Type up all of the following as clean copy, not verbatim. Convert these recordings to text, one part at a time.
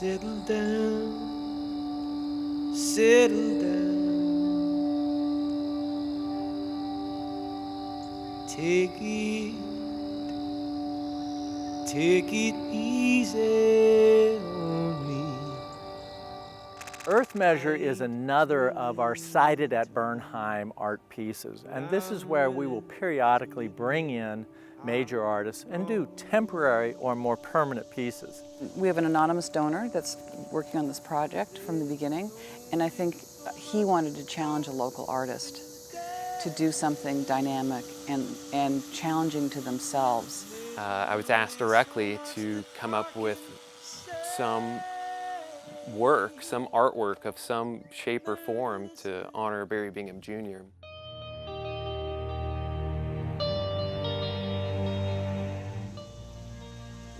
Settle down, settle down. Take it easy on me. Earth Measure is another of our Sited at Bernheim art pieces, and this is where we will periodically bring in major artists and do temporary or more permanent pieces. We have an anonymous donor that's working on this project from the beginning, and I think he wanted to challenge a local artist to do something dynamic and challenging to themselves. I was asked directly to come up with some work, some artwork of some shape or form to honor Barry Bingham Jr.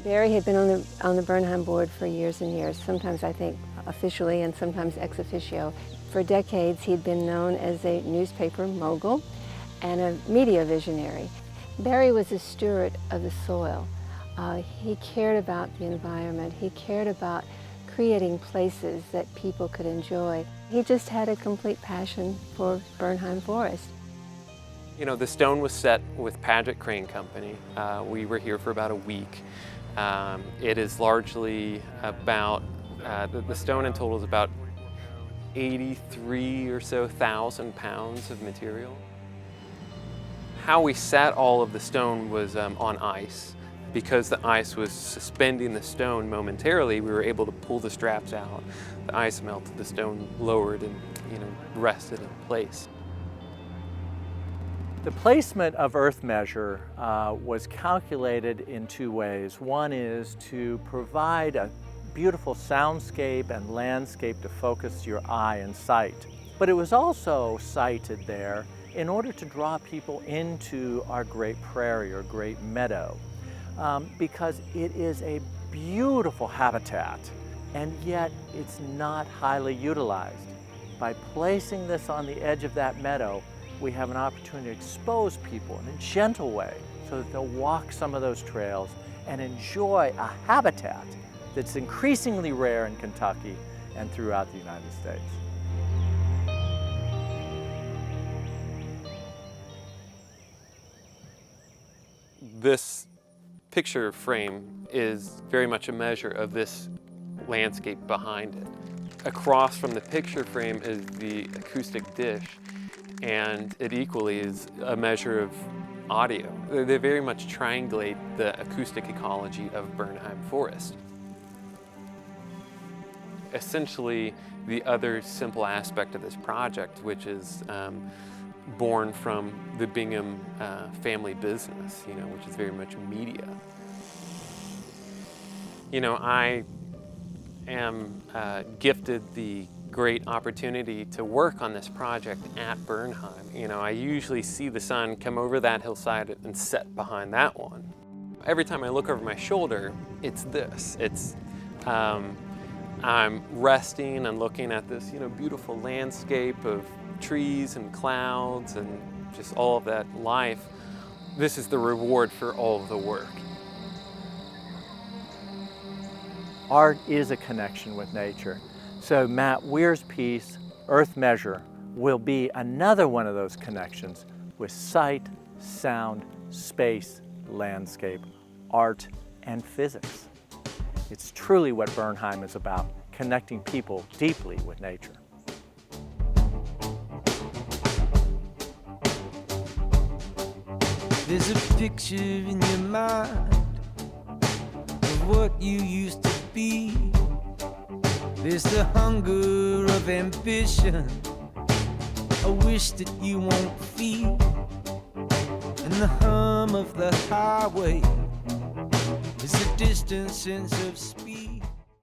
Barry had been on the Bernheim board for years and years, sometimes I think officially and sometimes ex officio. For decades he'd been known as a newspaper mogul and a media visionary. Barry was a steward of the soil. He cared about the environment. He cared about creating places that people could enjoy. He just had a complete passion for Bernheim Forest. You know, the stone was set with Paget Crane Company. We were here for about a week. It is largely about, the stone in total is about 83 or so thousand pounds of material. How we set all of the stone was on ice. Because the ice was suspending the stone momentarily, we were able to pull the straps out. The ice melted, the stone lowered and, rested in place. The placement of Earth Measure was calculated in two ways. One is to provide a beautiful soundscape and landscape to focus your eye and sight. But it was also sited there in order to draw people into our great prairie or great meadow. Because it is a beautiful habitat, and yet it's not highly utilized. By placing this on the edge of that meadow, we have an opportunity to expose people in a gentle way so that they'll walk some of those trails and enjoy a habitat that's increasingly rare in Kentucky and throughout the United States. This picture frame is very much a measure of this landscape behind it. Across from the picture frame is the acoustic dish, and it equally is a measure of audio. They very much triangulate the acoustic ecology of Bernheim Forest. Essentially, the other simple aspect of this project, which is born from the Bingham family business, which is very much media. I am gifted the great opportunity to work on this project at Bernheim. I usually see the sun come over that hillside and set behind that one. Every time I look over my shoulder, it's this. I'm resting and looking at this, beautiful landscape of trees and clouds and just all of that life. This is the reward for all of the work. Art is a connection with nature. So Matt Weir's piece, Earth Measure, will be another one of those connections with sight, sound, space, landscape, art, and physics. It's truly what Bernheim is about, connecting people deeply with nature. There's a picture in your mind of what you used to be. There's the hunger of ambition, a wish that you won't feel, and the hum of the highway is a distant sense of space.